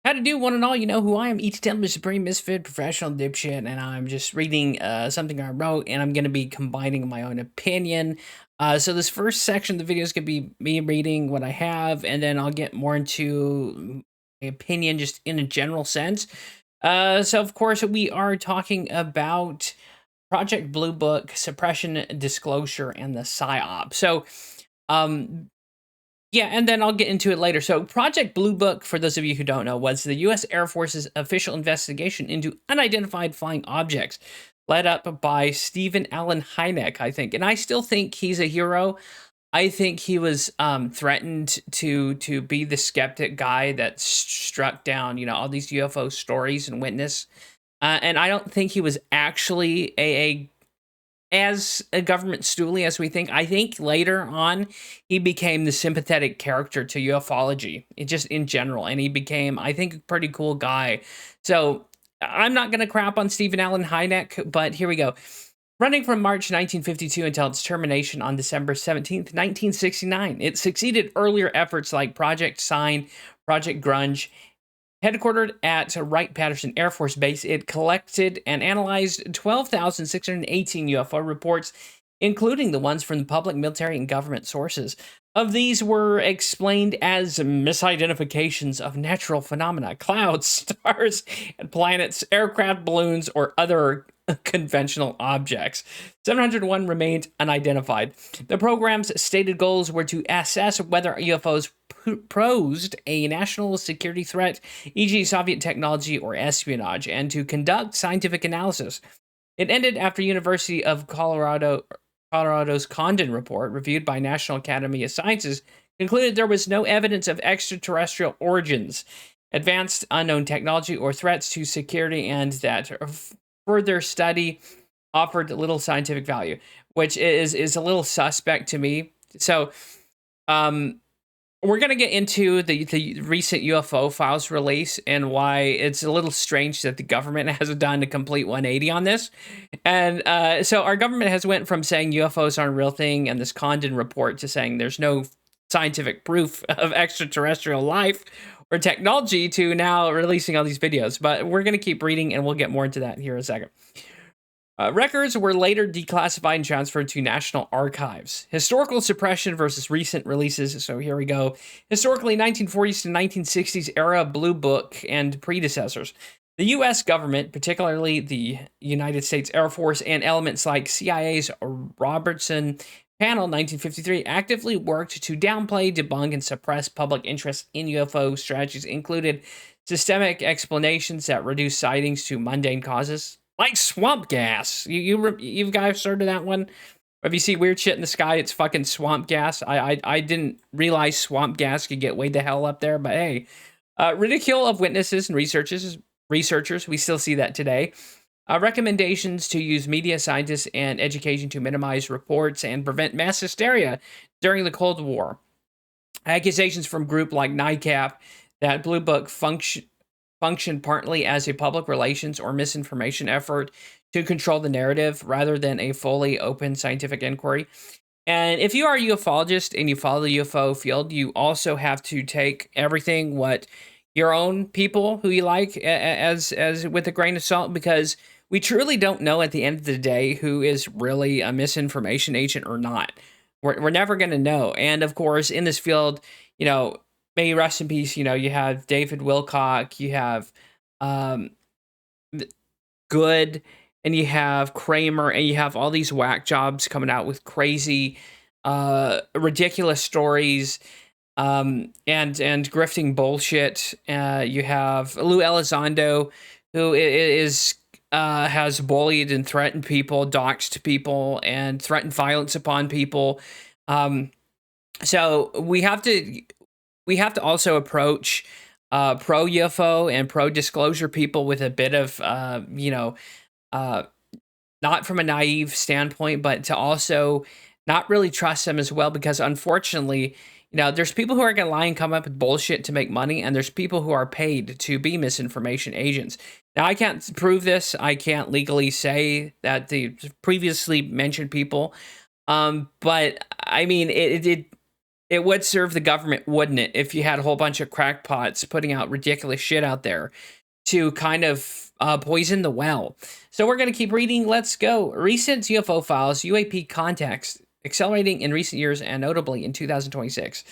How to do, one and all, you know who I am, ET Templar, Supreme Misfit, Professional Dipshit, and I'm just reading something I wrote, and I'm going to be combining my own opinion. So this first section of the video is going to be me reading what I have, and then I'll get more into my opinion just in a general sense. So of course, we are talking about Project Blue Book, Suppression, Disclosure, and the Psy-OP. So um, yeah, and then I'll get into it later. So, Project Blue Book, for those of you who don't know, was the U.S. Air Force's official investigation into unidentified flying objects, led up by Stephen Allen Hynek, I think. And I still think he's a hero. I think he was threatened to be the skeptic guy that struck down, all these UFO stories and witness. And I don't think he was actually as a government stoolie as we think. I think later on he became the sympathetic character to ufology, just in general, and he became, I think, a pretty cool guy. So I'm not going to crap on Stephen Allen Hynek, but here we go. Running from March 1952 until its termination on December 17th, 1969, it succeeded earlier efforts like Project Sign, Project Grunge. Headquartered at Wright-Patterson Air Force Base, it collected and analyzed 12,618 UFO reports, including the ones from the public, military, and government sources. Of these were explained as misidentifications of natural phenomena, clouds, stars, and planets, aircraft, balloons, or other conventional objects. 701 remained unidentified. The program's stated goals were to assess whether UFOs posed a national security threat, e.g. Soviet technology or espionage, and to conduct scientific analysis. It ended after University of Colorado's Condom Report, reviewed by National Academy of Sciences, concluded there was no evidence of extraterrestrial origins, advanced unknown technology, or threats to security, and that further study offered little scientific value, which is a little suspect to me. So, we're going to get into the recent UFO files release and why it's a little strange that the government has done a complete 180 on this. And so our government has went from saying UFOs aren't a real thing and this Condon report to saying there's no scientific proof of extraterrestrial life or technology to now releasing all these videos. But we're going to keep reading and we'll get more into that here in a second. Records were later declassified and transferred to national archives. Historical suppression versus recent releases. So here we go. Historically, 1940s to 1960s era Blue Book and predecessors. The U.S. government, particularly the United States Air Force and elements like CIA's Robertson Panel 1953, actively worked to downplay, debunk, and suppress public interest in UFO. Strategies included systemic explanations that reduce sightings to mundane causes, like swamp gas. You guys heard of that one? If you see weird shit in the sky, it's fucking swamp gas. I didn't realize swamp gas could get way the hell up there, but hey. Ridicule of witnesses and researchers. We still see that today. Recommendations to use media, scientists, and education to minimize reports and prevent mass hysteria during the Cold War. Accusations from group like NICAP that Blue Book functioned partly as a public relations or misinformation effort to control the narrative rather than a fully open scientific inquiry. And if you are a ufologist and you follow the UFO field, you also have to take everything what your own people who you like as with a grain of salt, because we truly don't know at the end of the day who is really a misinformation agent or not. We're never going to know. And of course, in this field, may rest in peace. You have David Wilcock, you have Good, and you have Kramer, and you have all these whack jobs coming out with crazy, ridiculous stories, and grifting bullshit. You have Lou Elizondo, who has bullied and threatened people, doxed people, and threatened violence upon people. So we have to also approach pro UFO and pro disclosure people with a bit of not from a naive standpoint, but to also not really trust them as well, because unfortunately, there's people who are going to lie and come up with bullshit to make money, and there's people who are paid to be misinformation agents. Now, I can't prove this. I can't legally say that the previously mentioned people, but I mean, It would serve the government, wouldn't it, if you had a whole bunch of crackpots putting out ridiculous shit out there to kind of poison the well. So we're going to keep reading. Let's go. Recent UFO files, UAP context, accelerating in recent years and notably in 2026.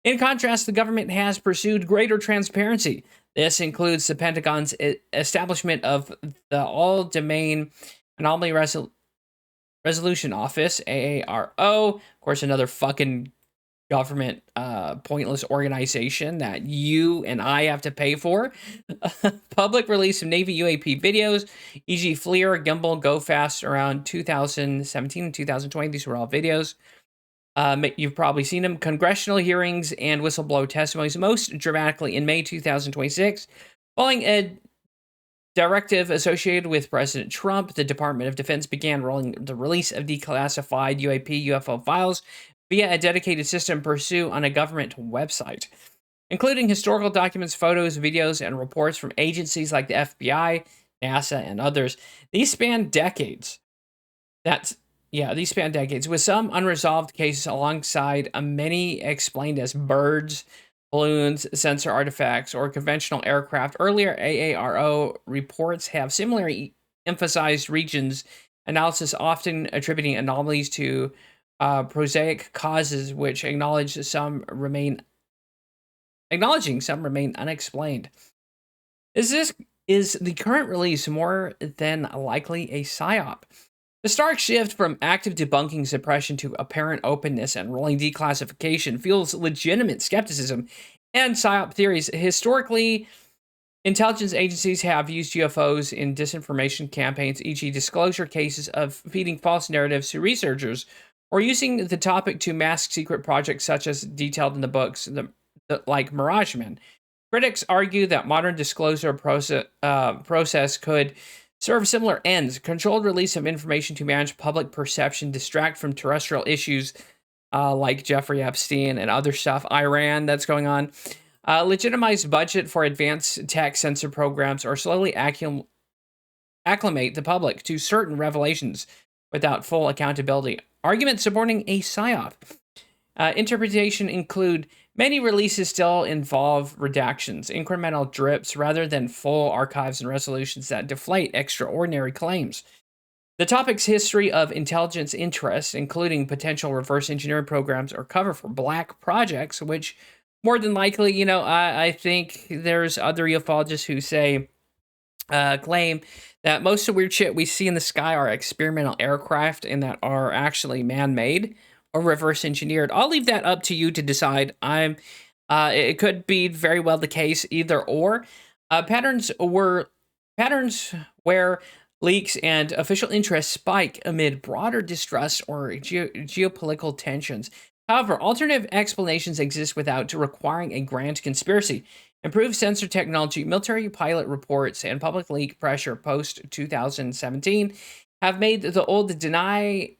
In contrast, the government has pursued greater transparency. This includes the Pentagon's establishment of the All Domain Anomaly Resolution Office, AARO. Of course, another fucking government pointless organization that you and I have to pay for. Public release of Navy UAP videos, e.g. FLIR, Gimbal, Go Fast around 2017 and 2020. These were all videos. You've probably seen them. Congressional hearings and whistleblower testimonies, most dramatically in May 2026. Following a directive associated with President Trump, the Department of Defense began rolling the release of declassified UAP UFO files via a dedicated system pursued on a government website, including historical documents, photos, videos, and reports from agencies like the FBI, NASA, and others. These span decades. These span decades, with some unresolved cases alongside many explained as birds, balloons, sensor artifacts, or conventional aircraft. Earlier AARO reports have similarly emphasized regions analysis, often attributing anomalies to prosaic causes, which acknowledging some remain unexplained. Is the current release more than likely a psyop? The stark shift from active debunking suppression to apparent openness and rolling declassification fuels legitimate skepticism and psyop theories. Historically, intelligence agencies have used UFOs in disinformation campaigns, e.g., disclosure cases of feeding false narratives to researchers, or using the topic to mask secret projects such as detailed in the books, like Mirage Men. Critics argue that modern disclosure process could serve similar ends: controlled release of information to manage public perception, distract from terrestrial issues like Jeffrey Epstein and other stuff, Iran that's going on, legitimize budget for advanced tech censor programs, or slowly acclimate the public to certain revelations without full accountability. Arguments supporting a psyop. Interpretation include many releases still involve redactions, incremental drips, rather than full archives and resolutions that deflate extraordinary claims. The topic's history of intelligence interests, including potential reverse engineering programs, or cover for black projects, which more than likely, I think there's other ufologists who claim that most of the weird shit we see in the sky are experimental aircraft and that are actually man-made or reverse engineered. I'll leave that up to you to decide. It could be very well the case, either or. Patterns where leaks and official interest spike amid broader distrust or geopolitical tensions. However, alternative explanations exist without requiring a grand conspiracy. Improved sensor technology, military pilot reports, and public leak pressure post 2017 have made the old deny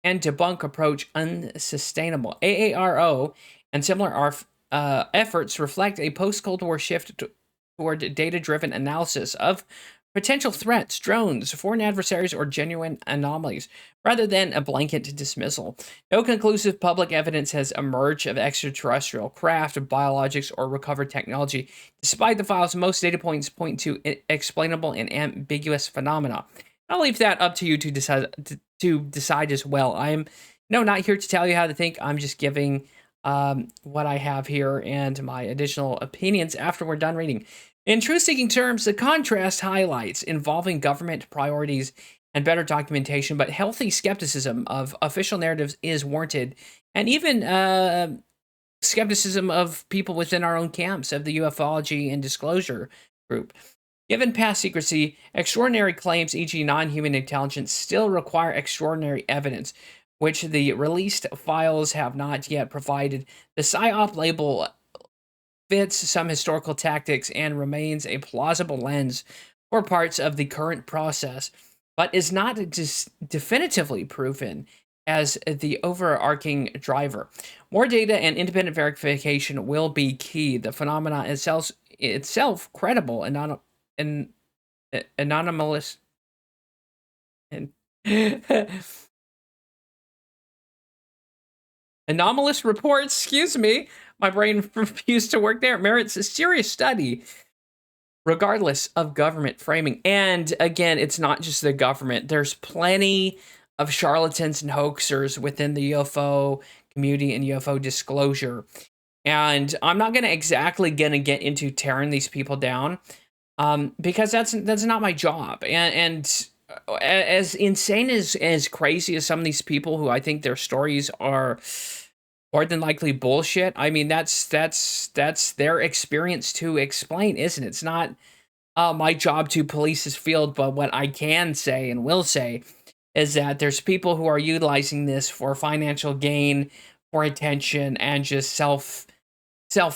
and debunk approach unsustainable. AARO and similar efforts reflect a post-Cold War shift toward data-driven analysis of potential threats, drones, foreign adversaries, or genuine anomalies, rather than a blanket dismissal. No conclusive public evidence has emerged of extraterrestrial craft, biologics, or recovered technology. Despite the files, most data points point to explainable and ambiguous phenomena. I'll leave that up to you to decide as well. I'm not here to tell you how to think. I'm just giving what I have here and my additional opinions after we're done reading. In truth-seeking terms, the contrast highlights involving government priorities and better documentation, but healthy skepticism of official narratives is warranted, and even skepticism of people within our own camps of the ufology and disclosure group. Given past secrecy, extraordinary claims, e.g. non-human intelligence, still require extraordinary evidence, which the released files have not yet provided. The Psy-OP label fits some historical tactics and remains a plausible lens for parts of the current process, but is not definitively proven as the overarching driver. More data and independent verification will be key. The phenomena itself credible and anonymous and Anomalous reports, excuse me, my brain refused to work there, merits a serious study regardless of government framing. And again, it's not just the government. There's plenty of charlatans and hoaxers within the UFO community and UFO disclosure. And I'm not going to exactly get into tearing these people down, because that's not my job. And as insane as crazy as some of these people who I think their stories are more than likely bullshit. I mean, that's their experience to explain, isn't it? It's not my job to police this field, but what I can say and will say is that there's people who are utilizing this for financial gain, for attention, and just self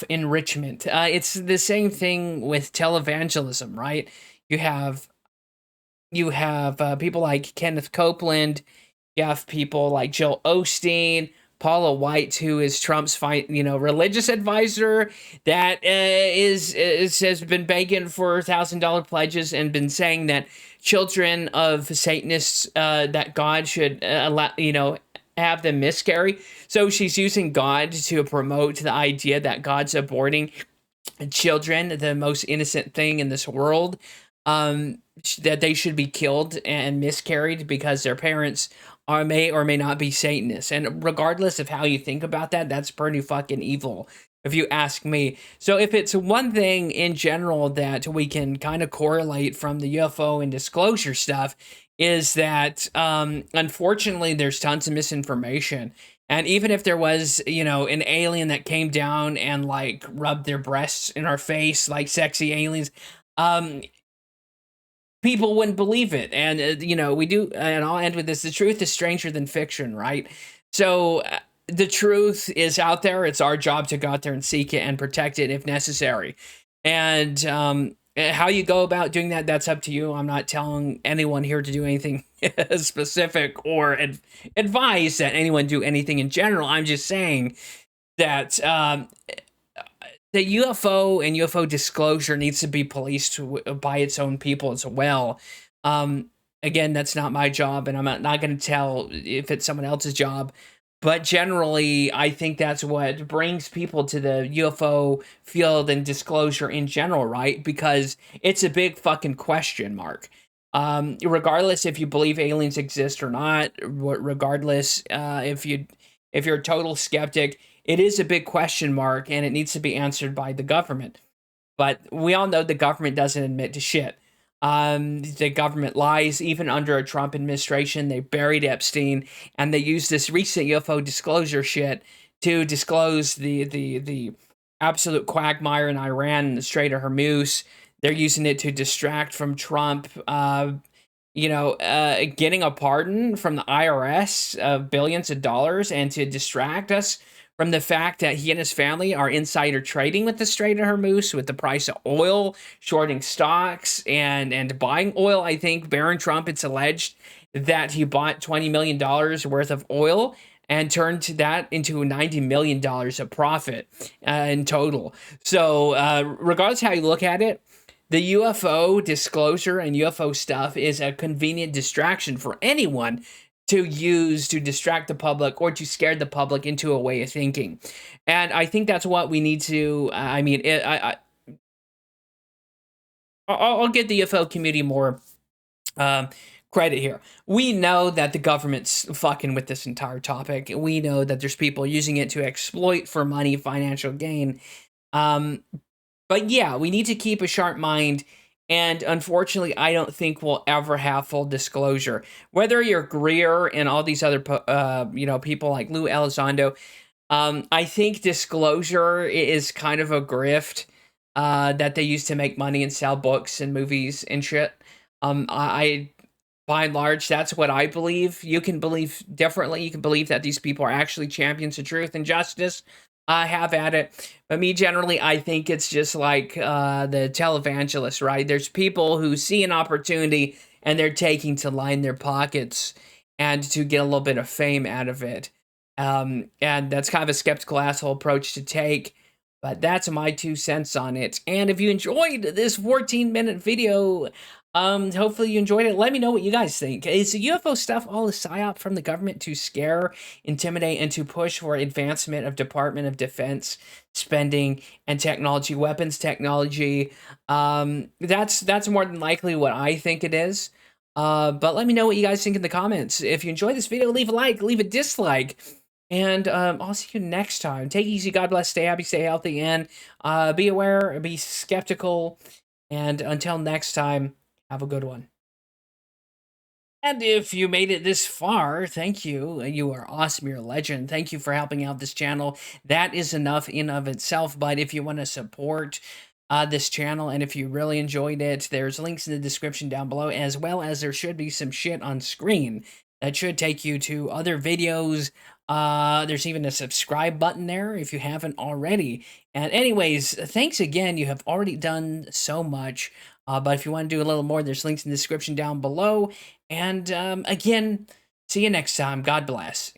enrichment. It's the same thing with televangelism, right? You have people like Kenneth Copeland. You have people like Joel Osteen, Paula White, who is Trump's religious advisor, that has been begging for $1,000 pledges and been saying that children of Satanists, that God should allow, have them miscarry. So she's using God to promote the idea that God's aborting children, the most innocent thing in this world, that they should be killed and miscarried because their parents may or may not be Satanists. And regardless of how you think about that, that's pretty fucking evil, if you ask me. So if it's one thing in general that we can kind of correlate from the UFO and disclosure stuff, is that unfortunately there's tons of misinformation. And even if there was, an alien that came down and like rubbed their breasts in our face like sexy aliens, people wouldn't believe it. And, we do, and I'll end with this: the truth is stranger than fiction, right? So the truth is out there. It's our job to go out there and seek it and protect it if necessary. And how you go about doing that, that's up to you. I'm not telling anyone here to do anything specific or advise that anyone do anything in general. I'm just saying that the UFO and UFO disclosure needs to be policed by its own people as well. Again, that's not my job, and I'm not going to tell if it's someone else's job. But generally, I think that's what brings people to the UFO field and disclosure in general, right? Because it's a big fucking question mark. Regardless if you believe aliens exist or not, regardless if you're a total skeptic, it is a big question mark, and it needs to be answered by the government. But we all know the government doesn't admit to shit. The government lies. Even under a Trump administration, they buried Epstein, and they used this recent UFO disclosure shit to disclose the absolute quagmire in Iran and the Strait of Hormuz. They're using it to distract from Trump, getting a pardon from the IRS of billions of dollars, and to distract us from the fact that he and his family are insider trading with the Strait of Hormuz, with the price of oil, shorting stocks, and buying oil. I think Barron Trump, it's alleged that he bought $20 million worth of oil and turned that into $90 million of profit in total. So regardless of how you look at it, the UFO disclosure and UFO stuff is a convenient distraction for anyone to use to distract the public or to scare the public into a way of thinking. And I think that's what we need to, I'll give the UFO community more credit here. We know that the government's fucking with this entire topic. We know that there's people using it to exploit for money, financial gain. But yeah, we need to keep a sharp mind. And unfortunately, I don't think we'll ever have full disclosure. Whether you're Greer and all these other, people like Lou Elizondo, I think disclosure is kind of a grift that they use to make money and sell books and movies and shit. I by and large, that's what I believe. You can believe differently. You can believe that these people are actually champions of truth and justice. Have at it. But me, generally, I think it's just like the televangelists, right? There's people who see an opportunity and they're taking to line their pockets and to get a little bit of fame out of it. And that's kind of a skeptical asshole approach to take. But that's my 2 cents on it. And if you enjoyed this 14-minute video, Hopefully you enjoyed it. Let me know what you guys think. Is the UFO stuff all a psyop from the government to scare, intimidate, and to push for advancement of Department of Defense spending and technology, weapons technology? That's more than likely what I think it is. But let me know what you guys think in the comments. If you enjoyed this video, leave a like, leave a dislike. And I'll see you next time. Take it easy. God bless. Stay happy. Stay healthy. And be aware. Be skeptical. And until next time, have a good one. And if you made it this far, thank you. You are awesome. You're a legend. Thank you for helping out this channel. That is enough in of itself. But if you want to support this channel, and if you really enjoyed it, there's links in the description down below, as well as there should be some shit on screen that should take you to other videos. There's even a subscribe button there if you haven't already. And anyways, thanks again. You have already done so much. But if you want to do a little more, there's links in the description down below. And again, see you next time. God bless.